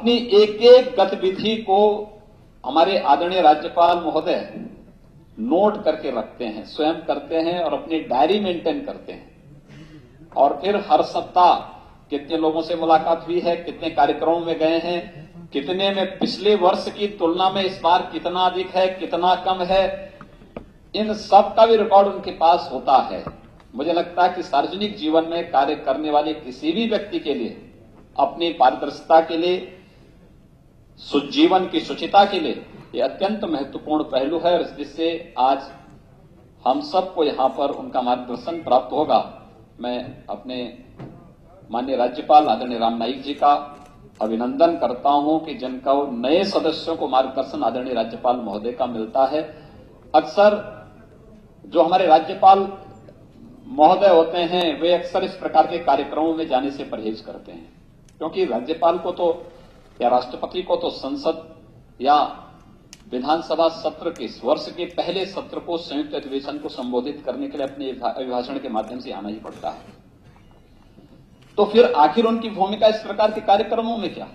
अपनी एक एक गतिविधि को हमारे आदरणीय राज्यपाल महोदय नोट करके रखते हैं, स्वयं करते हैं और अपनी डायरी मेंटेन करते हैं। और फिर हर सप्ताह कितने लोगों से मुलाकात हुई है, कितने कार्यक्रमों में गए हैं, कितने में पिछले वर्ष की तुलना में इस बार कितना अधिक है, कितना कम है, इन सब का भी रिकॉर्ड उनके पास होता है। मुझे लगता है कि सार्वजनिक जीवन में कार्य करने वाले किसी भी व्यक्ति के लिए अपनी पारदर्शिता के लिए, जीवन की शुचिता के लिए ये अत्यंत महत्वपूर्ण पहलू है और जिससे आज हम सबको यहां पर उनका मार्गदर्शन प्राप्त होगा। मैं अपने माननीय राज्यपाल आदरणीय राम नाईक जी का अभिनंदन करता हूं कि जिनका नए सदस्यों को मार्गदर्शन आदरणीय राज्यपाल महोदय का मिलता है। अक्सर जो हमारे राज्यपाल महोदय होते हैं वे अक्सर इस प्रकार के कार्यक्रमों में जाने से परहेज करते हैं, क्योंकि राज्यपाल को तो या राष्ट्रपति को तो संसद या विधानसभा सत्र के वर्ष के पहले सत्र को, संयुक्त अधिवेशन को संबोधित करने के लिए अपने अभिभाषण के माध्यम से आना ही पड़ता है। तो फिर आखिर उनकी भूमिका इस प्रकार के कार्यक्रमों में क्या?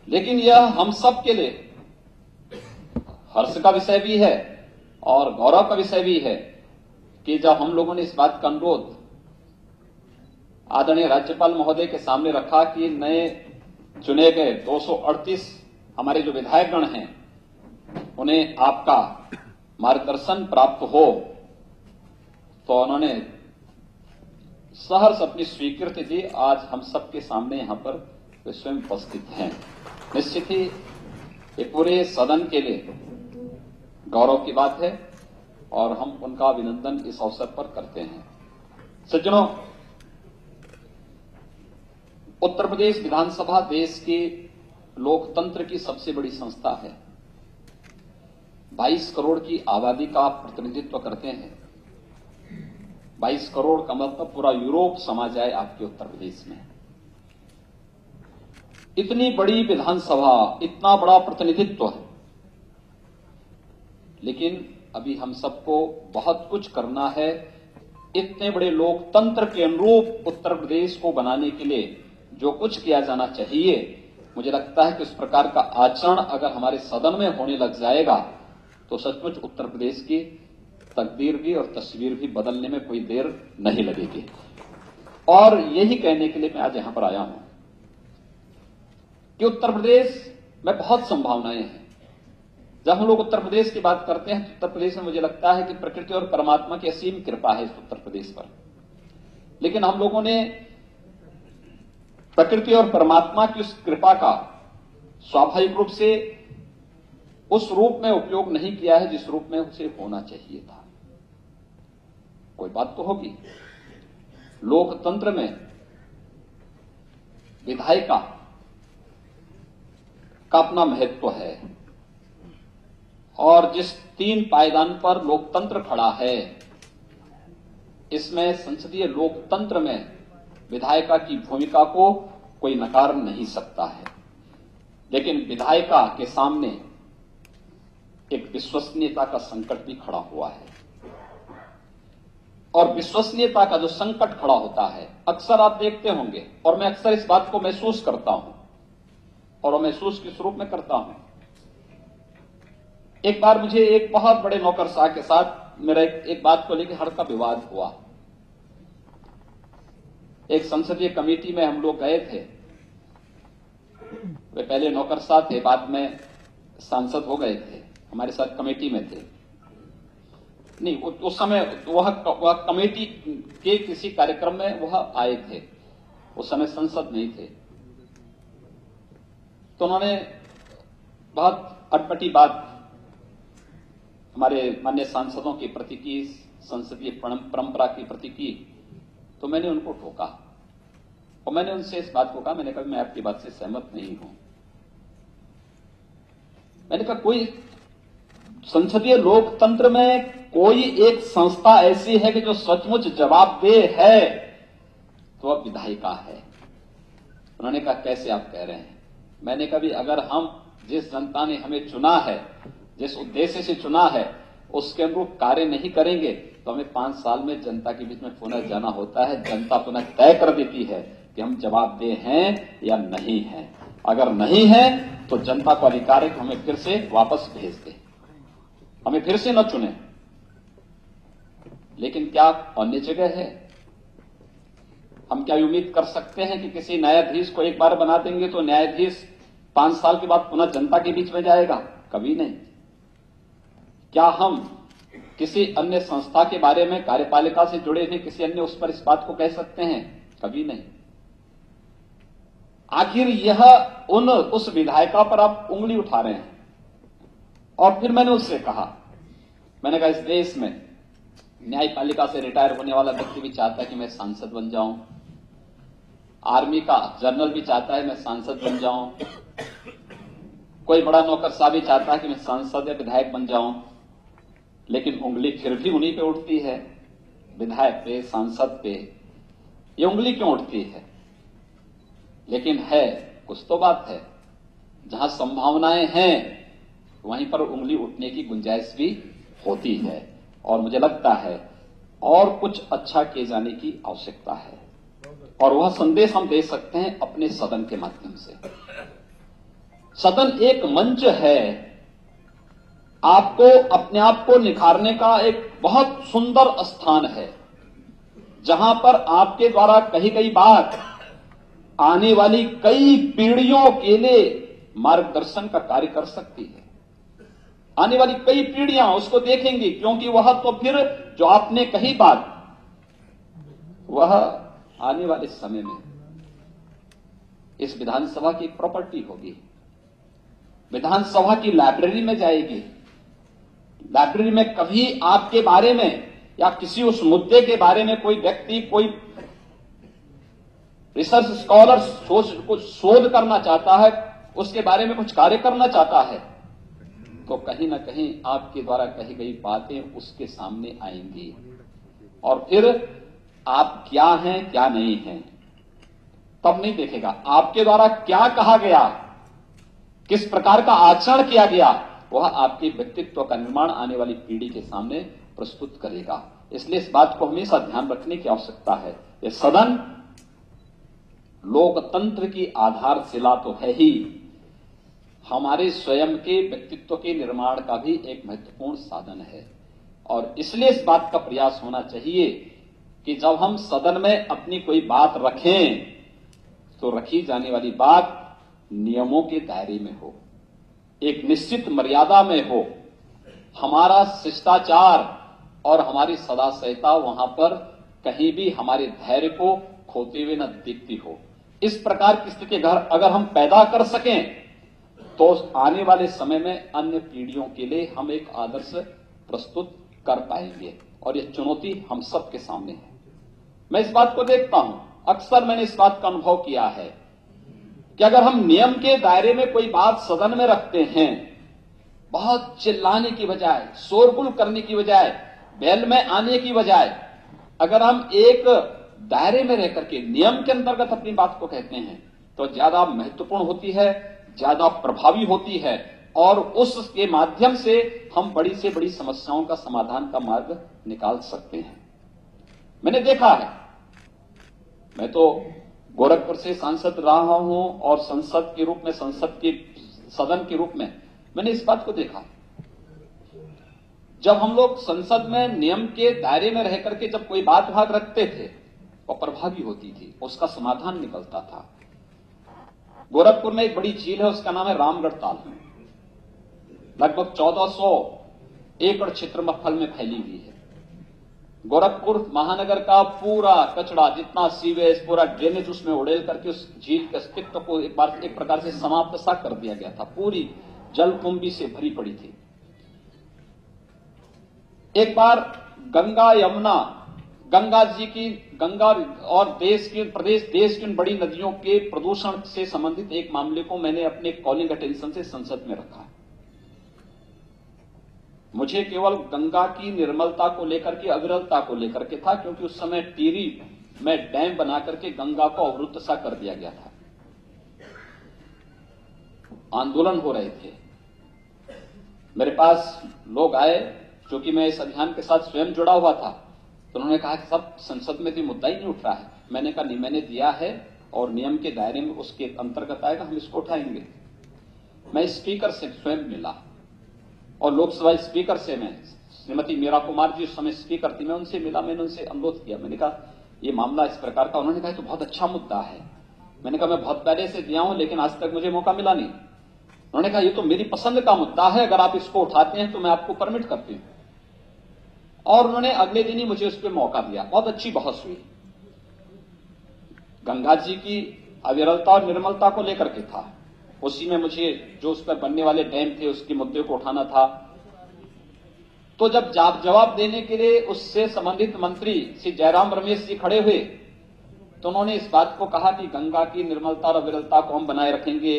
लेकिन यह हम सब के लिए हर्ष का विषय भी है और गौरव का विषय भी है कि जब हम लोगों ने इस बात का अनुरोध आदरणीय राज्यपाल महोदय के सामने रखा कि नए चुने गए 238 हमारे जो विधायकगण हैं उन्हें आपका मार्गदर्शन प्राप्त हो, तो उन्होंने सहर्ष अपनी स्वीकृति दी। आज हम सबके सामने यहां पर वे स्वयं उपस्थित हैं। निश्चित ही ये पूरे सदन के लिए गौरव की बात है और हम उनका अभिनंदन इस अवसर पर करते हैं। सज्जनों, उत्तर प्रदेश विधानसभा देश के लोकतंत्र की सबसे बड़ी संस्था है। 22 करोड़ की आबादी का प्रतिनिधित्व करते हैं। 22 करोड़ का मतलब पूरा यूरोप समा जाए आपके उत्तर प्रदेश में। इतनी बड़ी विधानसभा, इतना बड़ा प्रतिनिधित्व है, लेकिन अभी हम सबको बहुत कुछ करना है। इतने बड़े लोकतंत्र के अनुरूप उत्तर प्रदेश को बनाने के लिए जो कुछ किया जाना चाहिए, मुझे लगता है कि उस प्रकार का आचरण अगर हमारे सदन में होने लग जाएगा तो सचमुच उत्तर प्रदेश की तकदीर भी और तस्वीर भी बदलने में कोई देर नहीं लगेगी। और यही कहने के लिए मैं आज यहां पर आया हूं कि उत्तर प्रदेश में बहुत संभावनाएं हैं। जब हम लोग उत्तर प्रदेश की बात करते हैं तो उत्तर प्रदेश में मुझे लगता है कि प्रकृति और परमात्मा की असीम कृपा है इस उत्तर प्रदेश पर। लेकिन हम लोगों ने प्रकृति और परमात्मा की उस कृपा का स्वाभाविक रूप से उस रूप में उपयोग नहीं किया है जिस रूप में उसे होना चाहिए था। कोई बात तो होगी। लोकतंत्र में विधायिका का अपना महत्व है और जिस 3 पायदान पर लोकतंत्र खड़ा है, इसमें संसदीय लोकतंत्र में विधायिका की भूमिका को कोई नकार नहीं सकता है। लेकिन विधायिका के सामने एक विश्वसनीयता का संकट भी खड़ा हुआ है और विश्वसनीयता का जो संकट खड़ा होता है, अक्सर आप देखते होंगे और मैं अक्सर इस बात को महसूस करता हूं और महसूस किस रूप में करता हूं। एक बार मुझे एक बहुत बड़े नौकरशाह के साथ मेरा एक बात को लेकर हल्का विवाद हुआ। एक संसदीय कमेटी में हम लोग गए थे। वे पहले नौकरशाह थे, बाद में सांसद हो गए थे, हमारे साथ कमेटी में थे। नहीं, उस समय वह कमेटी के किसी कार्यक्रम में वह आए थे, उस समय संसद नहीं थे। तो उन्होंने बहुत अटपटी बात हमारे माननीय सांसदों के प्रति की, संसदीय परंपरा के प्रति की। तो मैंने उनको टोका और मैंने उनसे इस बात को कहा, मैंने कहा मैं आपकी बात से सहमत नहीं हूं। मैंने कहा कोई संसदीय लोकतंत्र में कोई एक संस्था ऐसी है कि जो सचमुच जवाबदेह है तो वह विधायिका है। उन्होंने कहा कैसे आप कह रहे हैं? मैंने कहा भी अगर हम जिस जनता ने हमें चुना है, जिस उद्देश्य से चुना है, उसके अनुरूप कार्य नहीं करेंगे तो हमें 5 साल में जनता के बीच में पुनः जाना होता है। जनता पुनः तय कर देती है कि कि हम जवाबदेह हैं या नहीं हैं। अगर नहीं है तो जनता को अधिकार है कि हमें फिर से वापस भेज दे, हमें फिर से न चुने। लेकिन क्या अन्य जगह है? हम क्या उम्मीद कर सकते हैं कि किसी न्यायाधीश को एक बार बना देंगे तो न्यायाधीश 5 साल के बाद पुनः जनता के बीच में जाएगा? कभी नहीं। क्या हम किसी अन्य संस्था के बारे में, कार्यपालिका से जुड़े हुए किसी अन्य उस पर इस बात को कह सकते हैं? कभी नहीं। आखिर यह उस विधायिका पर आप उंगली उठा रहे हैं। और फिर मैंने उससे कहा, मैंने कहा इस देश में न्यायपालिका से रिटायर होने वाला व्यक्ति भी चाहता है कि मैं सांसद बन जाऊं, आर्मी का जनरल भी चाहता है मैं सांसद बन जाऊं, कोई बड़ा नौकरशाह भी चाहता है कि मैं सांसद या विधायक बन जाऊं, लेकिन उंगली फिर भी उन्हीं पे उठती है, विधायक पे, सांसद पे। ये उंगली क्यों उठती है? लेकिन है कुछ तो बात है, जहां संभावनाएं हैं वहीं पर उंगली उठने की गुंजाइश भी होती है। और मुझे लगता है और कुछ अच्छा किए जाने की आवश्यकता है, और वह संदेश हम दे सकते हैं अपने सदन के माध्यम से। सदन एक मंच है, आपको अपने आप को निखारने का एक बहुत सुंदर स्थान है, जहां पर आपके द्वारा कही गई बात आने वाली कई पीढ़ियों के लिए मार्गदर्शन का कार्य कर सकती है। आने वाली कई पीढ़ियां उसको देखेंगी, क्योंकि वह तो फिर जो आपने कही बात, वह आने वाले समय में इस विधानसभा की प्रॉपर्टी होगी, विधानसभा की लाइब्रेरी में जाएगी। लाइब्रेरी में कभी आपके बारे में या किसी उस मुद्दे के बारे में कोई व्यक्ति, कोई रिसर्च स्कॉलर कुछ शोध करना चाहता है, उसके बारे में कुछ कार्य करना चाहता है, तो कहीं ना कहीं आपके द्वारा कही गई बातें उसके सामने आएंगी। और फिर आप क्या हैं क्या नहीं हैं तब नहीं देखेगा, आपके द्वारा क्या कहा गया, किस प्रकार का आचरण किया गया, वह आपके व्यक्तित्व का निर्माण आने वाली पीढ़ी के सामने प्रस्तुत करेगा। इसलिए इस बात को हमेशा ध्यान रखने की आवश्यकता है। यह सदन लोकतंत्र की आधारशिला तो है ही, हमारे स्वयं के व्यक्तित्व के निर्माण का भी एक महत्वपूर्ण साधन है। और इसलिए इस बात का प्रयास होना चाहिए कि जब हम सदन में अपनी कोई बात रखें तो रखी जाने वाली बात नियमों के दायरे में हो, एक निश्चित मर्यादा में हो, हमारा शिष्टाचार और हमारी सदा संहिता वहां पर कहीं भी हमारे धैर्य को खोते हुए न दिखती हो। इस प्रकार की स्थिति अगर हम पैदा कर सकें तो आने वाले समय में अन्य पीढ़ियों के लिए हम एक आदर्श प्रस्तुत कर पाएंगे। और यह चुनौती हम सबके सामने है। मैं इस बात को देखता हूं, अक्सर मैंने इस बात का अनुभव किया है कि अगर हम नियम के दायरे में कोई बात सदन में रखते हैं, बहुत चिल्लाने की बजाय, शोरगुल करने की बजाय, बेल में आने की बजाय, अगर हम एक दायरे में रहकर के नियम के अंतर्गत अपनी बात को कहते हैं तो ज्यादा महत्वपूर्ण होती है, ज्यादा प्रभावी होती है, और उसके माध्यम से हम बड़ी से बड़ी समस्याओं का समाधान का मार्ग निकाल सकते हैं। मैंने देखा है, मैं तो गोरखपुर से सांसद रहा हूं और संसद के रूप में, संसद के सदन के रूप में मैंने इस बात को देखा, जब हम लोग संसद में नियम के दायरे में रहकर के जब कोई बात भाग रखते थे वो प्रभावी होती थी, उसका समाधान निकलता था। गोरखपुर में एक बड़ी झील है, उसका नाम है रामगढ़ ताल, लगभग 1400 एकड़ क्षेत्रफल में फैली हुई है। गोरखपुर महानगर का पूरा कचरा, जितना सीवेज, पूरा ड्रेनेज उसमें उड़ेल करके उस झील के अस्तित्व को एक प्रकार से समाप्त सा कर दिया गया था, पूरी जलकुंभी से भरी पड़ी थी। एक बार गंगा यमुना, गंगा जी की, गंगा और देश की उन बड़ी नदियों के प्रदूषण से संबंधित एक मामले को मैंने अपने कॉलिंग अटेंशन से संसद में रखा। मुझे केवल गंगा की निर्मलता को लेकर के, अविरलता को लेकर के था, क्योंकि उस समय टिहरी में डैम बना करके गंगा को अवरुद्ध सा कर दिया गया था, आंदोलन हो रहे थे। मेरे पास लोग आए, क्योंकि मैं इस अभियान के साथ स्वयं जुड़ा हुआ था, तो उन्होंने कहा कि सब संसद में तो मुद्दा ही नहीं उठ रहा है। मैंने कहा नहीं, मैंने दिया है और नियम के दायरे में उसके अंतर्गत आएगा, हम इसको उठाएंगे। मैं स्पीकर से स्वयं मिला और लोकसभा स्पीकर से मैं, श्रीमती मीरा कुमार जी उस समय स्पीकर थी, मैं उनसे मिला, मैंने उनसे अनुरोध किया, मैंने कहा ये मामला इस प्रकार का। उन्होंने कहा तो बहुत अच्छा मुद्दा है। मैंने कहा मैं बहुत पहले से दिया हूं लेकिन आज तक मुझे मौका मिला नहीं। उन्होंने कहा ये तो मेरी पसंद का मुद्दा है, अगर आप इसको उठाते हैं तो मैं आपको परमिट करती हूं। और उन्होंने अगले दिन ही मुझे उस पर मौका दिया। बहुत अच्छी बहस हुई। गंगा जी की अविरलता और निर्मलता को लेकर के था, उसी में मुझे जो उस पर बनने वाले डैम थे उसके मुद्दे को उठाना था। तो जब जवाब देने के लिए उससे संबंधित मंत्री श्री जयराम रमेश जी खड़े हुए तो उन्होंने इस बात को कहा कि गंगा की निर्मलता और अविरलता को हम बनाए रखेंगे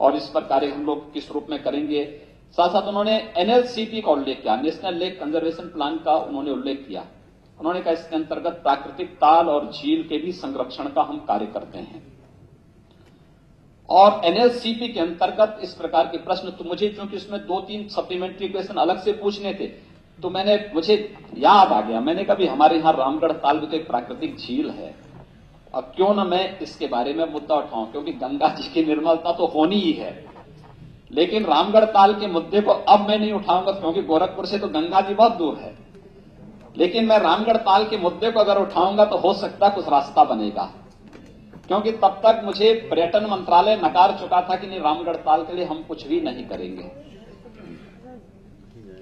और इस पर कार्य हम लोग किस रूप में करेंगे। साथ साथ उन्होंने एनएलसीपी का उल्लेख किया, नेशनल लेक कंजर्वेशन प्लान का उन्होंने उल्लेख किया। उन्होंने कहा इसके अंतर्गत प्राकृतिक ताल और झील के भी संरक्षण का हम कार्य करते हैं। और एनएलसीपी के अंतर्गत इस प्रकार के प्रश्न, तो मुझे क्योंकि उसमें 2-3 सप्लीमेंट्री क्वेश्चन अलग से पूछने थे तो मुझे याद आ गया, मैंने कहा भी हमारे यहां रामगढ़ ताल में तो एक प्राकृतिक झील है, अब क्यों ना मैं इसके बारे में मुद्दा उठाऊं, क्योंकि गंगा जी की निर्मलता तो होनी ही है। लेकिन रामगढ़ ताल के मुद्दे को अब मैं नहीं उठाऊंगा क्योंकि गोरखपुर से तो गंगा जी बहुत दूर है। लेकिन मैं रामगढ़ ताल के मुद्दे को अगर उठाऊंगा तो हो सकता है कुछ रास्ता बनेगा, क्योंकि तब तक मुझे पर्यटन मंत्रालय नकार चुका था कि नहीं, रामगढ़ ताल के लिए हम कुछ भी नहीं करेंगे।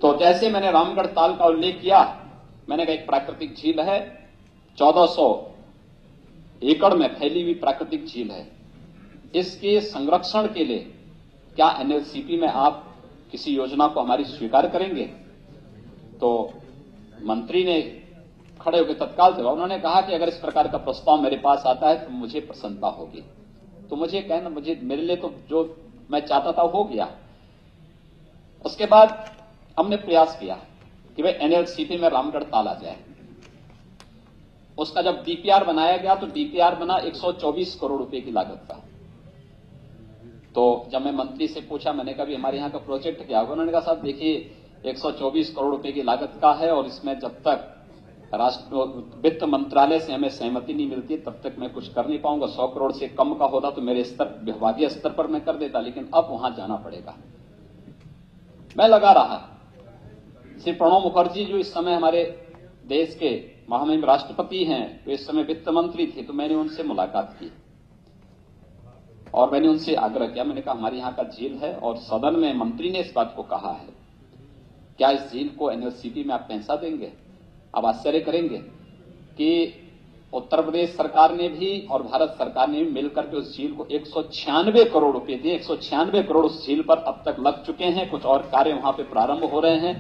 तो जैसे मैंने रामगढ़ ताल का उल्लेख किया, मैंने कहा एक प्राकृतिक झील है, 1400 एकड़ में फैली हुई प्राकृतिक झील है, इसके संरक्षण के लिए क्या एनएलसीपी में आप किसी योजना को हमारी स्वीकार करेंगे? तो मंत्री ने खड़े होकर तत्काल जवाब, उन्होंने कहा कि अगर इस प्रकार का प्रस्ताव मेरे पास आता है तो मुझे प्रसन्नता होगी। तो मुझे कहना, मेरे लिए तो जो मैं चाहता था हो गया। उसके बाद हमने प्रयास किया कि भाई एनएलसीपी में रामगढ़ ताल आ जाए। उसका जब डीपीआर बनाया गया तो डीपीआर बना 124 करोड़ रुपए की लागत का। तो जब मैं मंत्री से पूछा, मैंने कहा भी हमारे यहाँ का प्रोजेक्ट क्या होगा? उन्होंने कहा साहब देखिए 124 करोड़ रुपए की लागत का है और इसमें जब तक राष्ट्र वित्त मंत्रालय से हमें सहमति नहीं मिलती तब तक मैं कुछ कर नहीं पाऊंगा। 100 करोड़ से कम का होता तो मेरे स्तर, विभागीय स्तर पर मैं कर देता, लेकिन अब वहां जाना पड़ेगा। मैं लगा रहा। श्री प्रणब मुखर्जी जो इस समय हमारे देश के महामहिम राष्ट्रपति हैं, तो इस समय वित्त मंत्री थे, तो मैंने उनसे मुलाकात की और मैंने उनसे आग्रह किया। मैंने कहा हमारे यहाँ का झील है और सदन में मंत्री ने इस बात को कहा है, क्या इस झील को एनएलसीपी में आप पैसा देंगे? आप आश्चर्य करेंगे कि उत्तर प्रदेश सरकार ने भी और भारत सरकार ने भी मिलकर के उस झील को 196 करोड़ रुपए दिए। 196 करोड़ उस झील पर अब तक लग चुके हैं, कुछ और कार्य वहां पे प्रारंभ हो रहे हैं।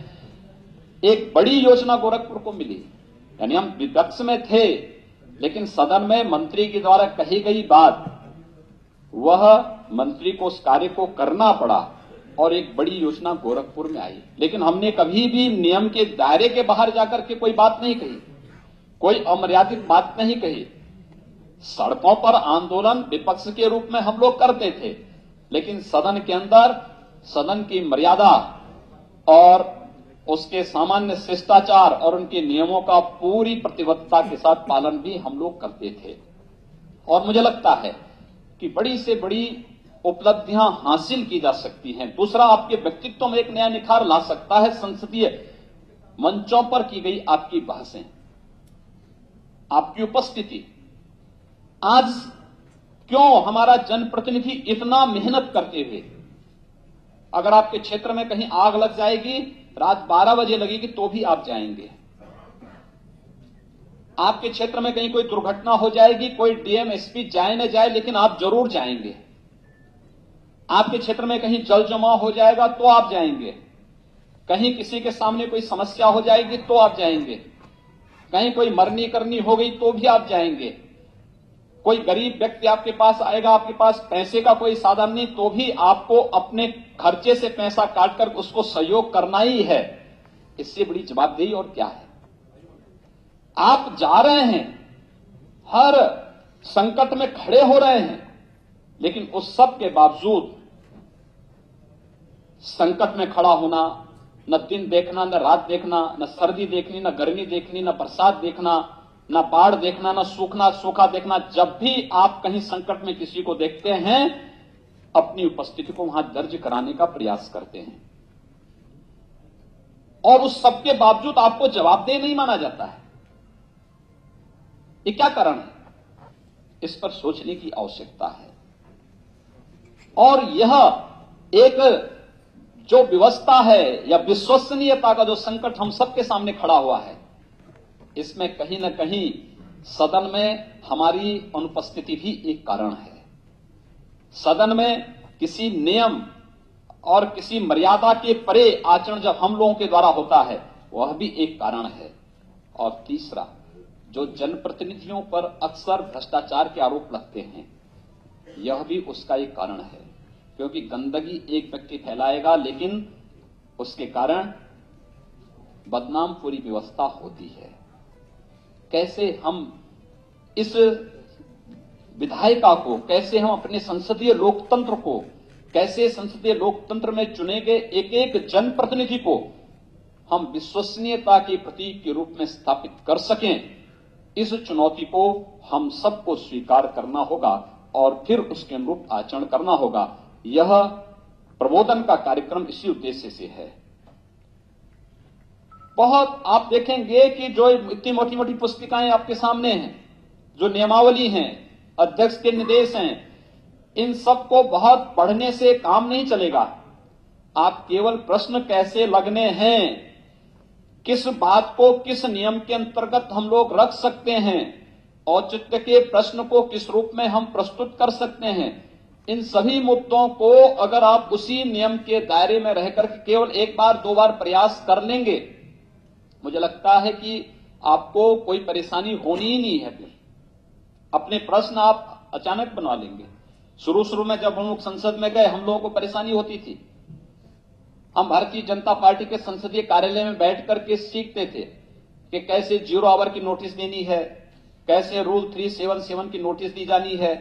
एक बड़ी योजना गोरखपुर को मिली, यानी हम विपक्ष में थे लेकिन सदन में मंत्री के द्वारा कही गई बात, वह मंत्री को उस कार्य को करना पड़ा और एक बड़ी योजना गोरखपुर में आई। लेकिन हमने कभी भी नियम के दायरे के बाहर जाकर के कोई बात नहीं कही, कोई अमर्यादित बात नहीं कही। सड़कों पर आंदोलन विपक्ष के रूप में हम लोग करते थे, लेकिन सदन के अंदर सदन की मर्यादा और उसके सामान्य शिष्टाचार और उनके नियमों का पूरी प्रतिबद्धता के साथ पालन भी हम लोग करते थे। और मुझे लगता है कि बड़ी से बड़ी उपलब्धियां हासिल की जा सकती हैं। दूसरा, आपके व्यक्तित्व में एक नया निखार ला सकता है संसदीय मंचों पर की गई आपकी बहसें, आपकी उपस्थिति। आज क्यों हमारा जनप्रतिनिधि इतना मेहनत करते हुए, अगर आपके क्षेत्र में कहीं आग लग जाएगी, रात 12 बजे लगेगी तो भी आप जाएंगे। आपके क्षेत्र में कहीं कोई दुर्घटना हो जाएगी, कोई डीएम एसपी जाए न जाए लेकिन आप जरूर जाएंगे। आपके क्षेत्र में कहीं जल जमाव हो जाएगा तो आप जाएंगे। कहीं किसी के सामने कोई समस्या हो जाएगी तो आप जाएंगे। कहीं कोई मरनी करनी हो गई तो भी आप जाएंगे। कोई गरीब व्यक्ति आपके पास आएगा, आपके पास पैसे का कोई साधन नहीं, तो भी आपको अपने खर्चे से पैसा काटकर उसको सहयोग करना ही है। इससे बड़ी जवाबदेही और क्या है? आप जा रहे हैं, हर संकट में खड़े हो रहे हैं, लेकिन उस सब के बावजूद संकट में खड़ा होना, न दिन देखना, न रात देखना, न सर्दी देखनी, न गर्मी देखनी, न बरसात देखना, ना बाढ़ देखना, ना सूखा देखना। जब भी आप कहीं संकट में किसी को देखते हैं, अपनी उपस्थिति को वहां दर्ज कराने का प्रयास करते हैं, और उस सबके बावजूद आपको जवाबदेह नहीं माना जाता है। ये क्या कारण है? इस पर सोचने की आवश्यकता है। और यह एक जो व्यवस्था है या विश्वसनीयता का जो संकट हम सबके सामने खड़ा हुआ है, इसमें कहीं ना कहीं सदन में हमारी अनुपस्थिति भी एक कारण है। सदन में किसी नियम और किसी मर्यादा के परे आचरण जब हम लोगों के द्वारा होता है, वह भी एक कारण है। और तीसरा, जो जनप्रतिनिधियों पर अक्सर भ्रष्टाचार के आरोप लगते हैं, यह भी उसका एक कारण है। क्योंकि गंदगी एक व्यक्ति फैलाएगा, लेकिन उसके कारण बदनाम पूरी व्यवस्था होती है। कैसे हम इस विधायिका को, कैसे हम अपने संसदीय लोकतंत्र को, कैसे संसदीय लोकतंत्र में चुने गए एक एक जनप्रतिनिधि को हम विश्वसनीयता के प्रतीक के रूप में स्थापित कर सकें, इस चुनौती को हम सबको स्वीकार करना होगा और फिर उसके अनुरूप आचरण करना होगा। यह प्रबोधन का कार्यक्रम इसी उद्देश्य से है। बहुत आप देखेंगे कि जो इतनी मोटी मोटी पुस्तिकाएं आपके सामने हैं, जो नियमावली हैं, अध्यक्ष के निर्देश हैं, इन सब को बहुत पढ़ने से काम नहीं चलेगा। आप केवल प्रश्न कैसे लगने हैं, किस बात को किस नियम के अंतर्गत हम लोग रख सकते हैं, औचित्य के प्रश्न को किस रूप में हम प्रस्तुत कर सकते हैं, इन सभी मुद्दों को अगर आप उसी नियम के दायरे में रहकर केवल एक बार दो बार प्रयास कर लेंगे, मुझे लगता है कि आपको कोई परेशानी होनी ही नहीं है। फिर अपने प्रश्न आप अचानक बनवा लेंगे। शुरू में जब हम लोग संसद में गए, हम लोगों को परेशानी होती थी। हम भारतीय जनता पार्टी के संसदीय कार्यालय में बैठ करके सीखते थे कि कैसे 0 आवर की नोटिस देनी है, कैसे रूल 377 की नोटिस दी जानी है,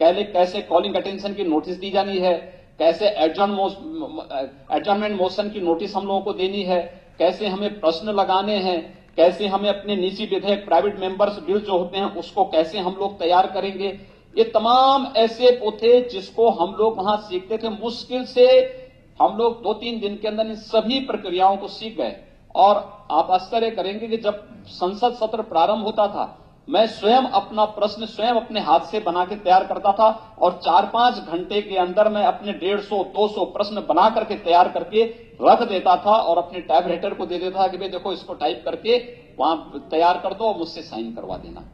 कैसे कॉलिंग अटेंशन की नोटिस दी जानी है, कैसे एडजर्नमेंट मोशन की नोटिस हम लोगों को देनी है, कैसे हमें प्रश्न लगाने हैं, कैसे हमें अपने निजी विधेयक प्राइवेट मेंबर्स बिल जो होते हैं उसको कैसे हम लोग तैयार करेंगे। ये तमाम ऐसे थे जिसको हम लोग वहां सीखते थे। मुश्किल से हम लोग 2-3 दिन के अंदर इन सभी प्रक्रियाओं को सीख गए। और आप आश्चर्य करेंगे कि जब संसद सत्र प्रारंभ होता था, मैं स्वयं अपना प्रश्न स्वयं अपने हाथ से बना के तैयार करता था और 4-5 घंटे के अंदर मैं अपने 150-200 प्रश्न बना करके तैयार करके रख देता था और अपने टाइप राइटर को दे देता था कि भाई देखो, इसको टाइप करके वहां तैयार कर दो और मुझसे साइन करवा देना।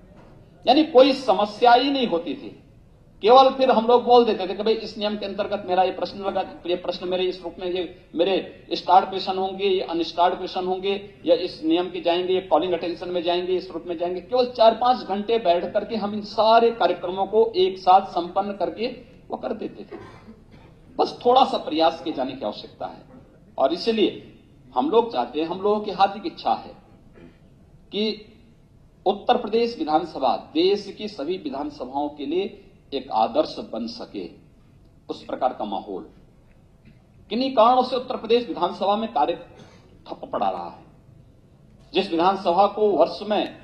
यानी कोई समस्या ही नहीं होती थी। केवल फिर हम लोग बोल देते थे कि भाई इस नियम के अंतर्गत मेरा ये प्रश्न लगा, ये प्रश्न मेरे इस रूप में, ये मेरे स्टार्ट क्वेश्चन होंगे, ये अनस्टार्ट क्वेश्चन होंगे, या इस नियम के जाएंगे, ये कॉलिंग अटेंशन में जाएंगे, इस रूप में जाएंगे। केवल 4-5 घंटे बैठ करके हम इन सारे कार्यक्रमों को एक साथ संपन्न करके वो कर देते थे। बस थोड़ा सा प्रयास किए जाने की आवश्यकता है। और इसलिए हम लोग चाहते हैं, हम लोगों की हार्दिक इच्छा है कि उत्तर प्रदेश विधानसभा देश की सभी विधानसभाओं के लिए एक आदर्श बन सके, उस प्रकार का माहौल। किन्हीं कारणों से उत्तर प्रदेश विधानसभा में कार्य ठप पड़ा रहा है। जिस विधानसभा को वर्ष में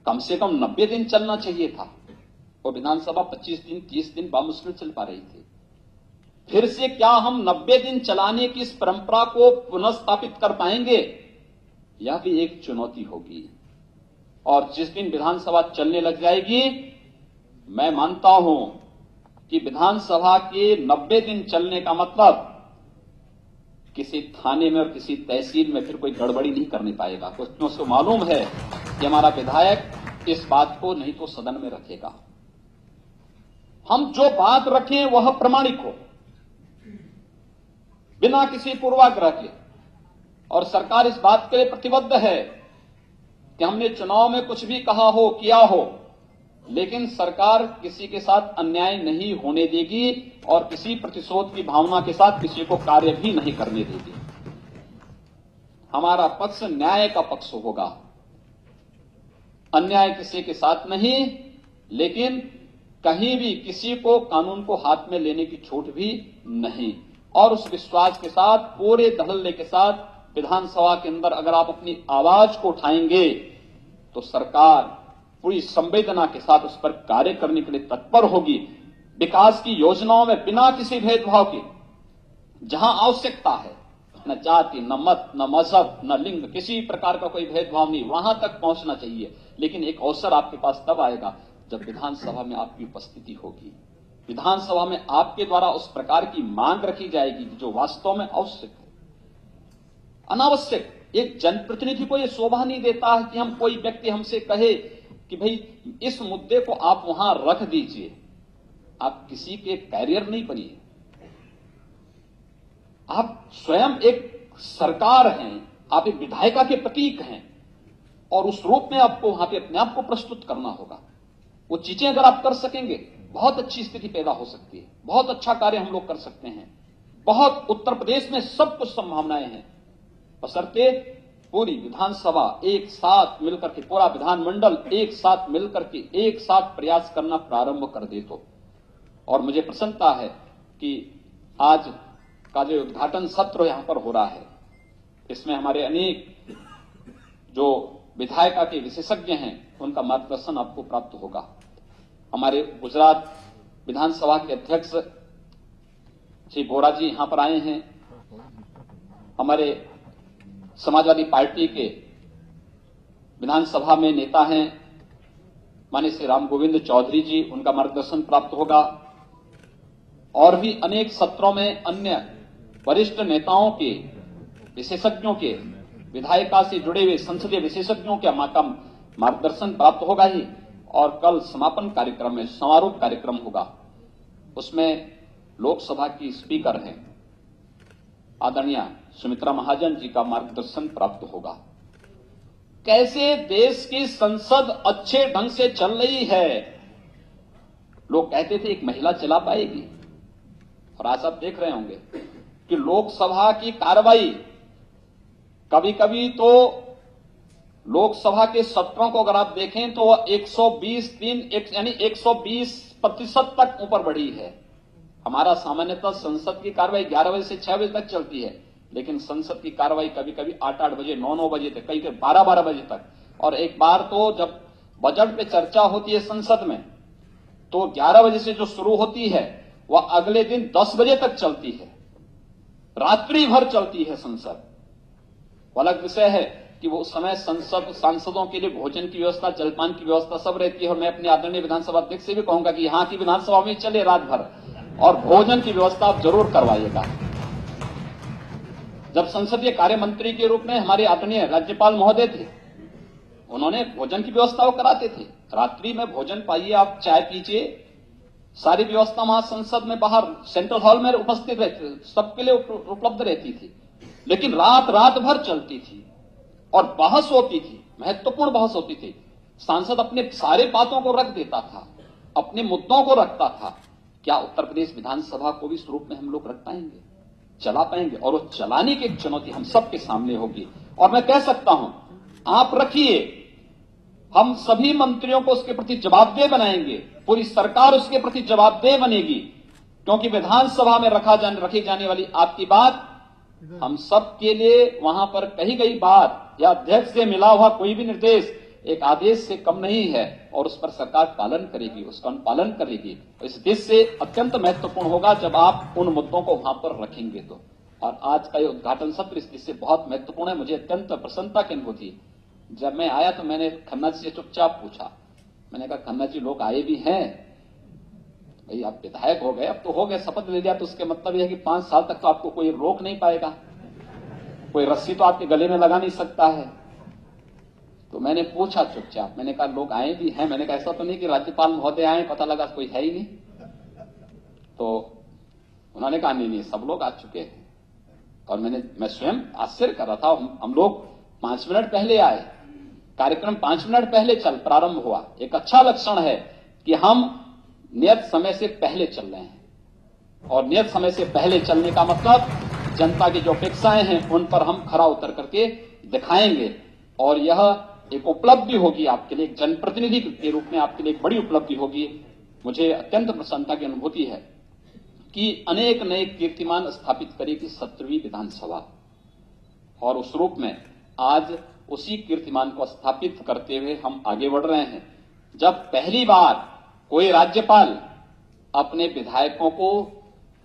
कम से कम 90 दिन चलना चाहिए था, वो विधानसभा 25 दिन 30 दिन बामुश्किल चल पा रही थी। फिर से क्या हम 90 दिन चलाने की इस परंपरा को पुनः स्थापित कर पाएंगे? यह भी एक चुनौती होगी। और जिस दिन विधानसभा चलने लग जाएगी, मैं मानता हूं कि विधानसभा के 90 दिन चलने का मतलब किसी थाने में और किसी तहसील में फिर कोई गड़बड़ी नहीं करने पाएगा। कुछ उसको मालूम है कि हमारा विधायक इस बात को नहीं तो सदन में रखेगा। हम जो बात रखें वह प्रमाणिक हो, बिना किसी पूर्वाग्रह के। और सरकार इस बात के लिए प्रतिबद्ध है कि हमने चुनाव में कुछ भी कहा हो, किया हो, लेकिन सरकार किसी के साथ अन्याय नहीं होने देगी और किसी प्रतिशोध की भावना के साथ किसी को कार्य भी नहीं करने देगी। हमारा पक्ष न्याय का पक्ष होगा, अन्याय किसी के साथ नहीं, लेकिन कहीं भी किसी को कानून को हाथ में लेने की छूट भी नहीं। और उस विश्वास के साथ, पूरे धड़ल्ले के साथ विधानसभा के अंदर अगर आप अपनी आवाज को उठाएंगे तो सरकार पूरी संवेदना के साथ उस पर कार्य करने के लिए तत्पर होगी। विकास की योजनाओं में बिना किसी भेदभाव के जहां आवश्यकता है, न जाति, न मत, न मजहब, न लिंग, किसी प्रकार का कोई भेदभाव नहीं, वहां तक पहुंचना चाहिए। लेकिन एक अवसर आपके पास तब आएगा जब विधानसभा में आपकी उपस्थिति होगी, विधानसभा में आपके द्वारा उस प्रकार की मांग रखी जाएगी जो वास्तव में आवश्यक है। अनावश्यक एक जनप्रतिनिधि को यह शोभा नहीं देता है कि हम कोई व्यक्ति हमसे कहे कि भाई इस मुद्दे को आप वहां रख दीजिए। आप किसी के कैरियर नहीं बनिए, आप स्वयं एक सरकार हैं, आप एक विधायिका के प्रतीक हैं और उस रूप में आपको वहां पे अपने आप को प्रस्तुत करना होगा। वो चीजें अगर आप कर सकेंगे, बहुत अच्छी स्थिति पैदा हो सकती है, बहुत अच्छा कार्य हम लोग कर सकते हैं। बहुत उत्तर प्रदेश में सब कुछ संभावनाएं हैं, बशर्ते पूरी विधानसभा एक साथ मिलकर के, पूरा विधानमंडल एक साथ मिलकर के एक साथ प्रयास करना प्रारंभ कर दे तो। और मुझे प्रसन्नता है कि आज का जो उद्घाटन सत्र यहां पर हो रहा है, इसमें हमारे अनेक जो विधायिका के विशेषज्ञ हैं उनका मार्गदर्शन आपको प्राप्त होगा। हमारे गुजरात विधानसभा के अध्यक्ष श्री बोरा जी यहां पर आए हैं। हमारे समाजवादी पार्टी के विधानसभा में नेता हैं माननीय श्री राम गोविंद चौधरी जी, उनका मार्गदर्शन प्राप्त होगा। और भी अनेक सत्रों में अन्य वरिष्ठ नेताओं के, विशेषज्ञों के, विधायिका से जुड़े हुए संसदीय विशेषज्ञों के मार्गदर्शन प्राप्त होगा ही। और कल समापन कार्यक्रम में समारोह कार्यक्रम होगा, उसमें लोकसभा की स्पीकर हैं आदरणीय सुमित्रा महाजन जी का मार्गदर्शन प्राप्त होगा। कैसे देश की संसद अच्छे ढंग से चल रही है। लोग कहते थे एक महिला चला पाएगी, और आज आप देख रहे होंगे कि लोकसभा की कार्रवाई, कभी कभी तो लोकसभा के सत्रों को अगर आप देखें तो 120 यानी 120% तक ऊपर बढ़ी है। हमारा सामान्यतः संसद की कार्रवाई 11 बजे से 6 बजे तक चलती है, लेकिन संसद की कार्रवाई कभी कभी 8-8 बजे, 9-9 बजे तक, कई 12-12 बजे तक। और एक बार तो जब बजट पे चर्चा होती है संसद में, तो 11 बजे से जो शुरू होती है वह अगले दिन 10 बजे तक चलती है, रात्रि भर चलती है संसद। अलग विषय है कि वो समय सांसदों के लिए भोजन की व्यवस्था, जलपान की व्यवस्था सब रहती है। और मैं अपने आदरणीय विधानसभा अध्यक्ष से भी कहूंगा कि यहां की विधानसभा में चले रात भर, और भोजन की व्यवस्था आप जरूर करवाइएगा। जब संसदीय कार्य मंत्री के रूप में हमारे आदरणीय राज्यपाल महोदय थे, उन्होंने भोजन की व्यवस्था वो कराते थे। रात्रि में भोजन पाइए, आप चाय पीजिए, सारी व्यवस्था वहां संसद में बाहर सेंट्रल हॉल में उपस्थित रहती, सबके लिए उपलब्ध रहती थी। लेकिन रात भर चलती थी और बहस होती थी, महत्वपूर्ण बहस होती थी। सांसद अपने सारे बातों को रख देता था, अपने मुद्दों को रखता था। क्या उत्तर प्रदेश विधानसभा को भी इस रूप में हम लोग रख पाएंगे, चला पाएंगे? और वो चलाने की एक चुनौती हम सबके सामने होगी। और मैं कह सकता हूं, आप रखिए, हम सभी मंत्रियों को उसके प्रति जवाबदेह बनाएंगे, पूरी सरकार उसके प्रति जवाबदेह बनेगी, क्योंकि विधानसभा में रखी जाने वाली आपकी बात हम सब के लिए, वहां पर कही गई बात या अध्यक्ष से मिला हुआ कोई भी निर्देश एक आदेश से कम नहीं है, और उस पर सरकार पालन करेगी, उसका अनुपालन करेगी। इस देश से अत्यंत महत्वपूर्ण होगा जब आप उन मुद्दों को वहां पर रखेंगे तो। और आज का ये उद्घाटन सत्र इस देश से बहुत महत्वपूर्ण है। मुझे अत्यंत प्रसन्नता की अनुभूति है। जब मैं आया तो मैंने खन्ना जी से चुपचाप पूछा, मैंने कहा खन्ना जी लोग आए भी हैं, भाई आप विधायक हो गए, अब तो हो गए, शपथ ले लिया, तो उसके मतलब यह है कि 5 साल तक तो आपको कोई रोक नहीं पाएगा, कोई रस्सी तो आपके गले में लगा नहीं सकता है। तो मैंने पूछा चुपचाप, मैंने कहा लोग आए भी हैं, मैंने कहा ऐसा तो नहीं कि राज्यपाल महोदय आए, पता लगा कोई है ही नहीं। तो उन्होंने कहा नहीं सब लोग आ चुके हैं। और मैं स्वयं आश्चर्य कर रहा था, हम लोग 5 मिनट पहले आए, कार्यक्रम 5 मिनट पहले प्रारंभ हुआ। एक अच्छा लक्षण है कि हम नियत समय से पहले चल रहे हैं, और नियत समय से पहले चलने का मतलब जनता की जो अपेक्षाएं हैं उन पर हम खरा उतर करके दिखाएंगे। और यह एक उपलब्धि होगी आपके लिए, एक जनप्रतिनिधि के रूप में आपके लिए एक बड़ी उपलब्धि होगी। मुझे अत्यंत प्रसन्नता की अनुभूति है कि अनेक नए कीर्तिमान स्थापित करेगी 17वीं विधानसभा। और उस रूप में आज उसी कीर्तिमान को स्थापित करते हुए हम आगे बढ़ रहे हैं। जब पहली बार कोई राज्यपाल अपने विधायकों को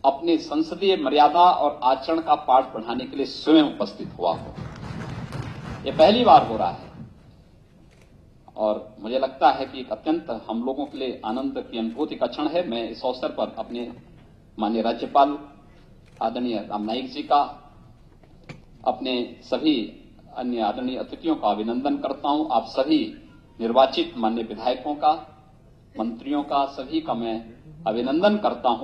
अपनी संसदीय मर्यादा और आचरण का पाठ पढ़ाने के लिए स्वयं उपस्थित हुआ हो, ये पहली बार हो रहा है और मुझे लगता है कि एक अत्यंत हम लोगों के लिए आनंद की अनुभूति का क्षण है। मैं इस अवसर पर अपने माननीय राज्यपाल आदरणीय राम नाईक जी का, अपने सभी अन्य आदरणीय अतिथियों का अभिनंदन करता हूं। आप सभी निर्वाचित माननीय विधायकों का, मंत्रियों का, सभी का मैं अभिनंदन करता हूं।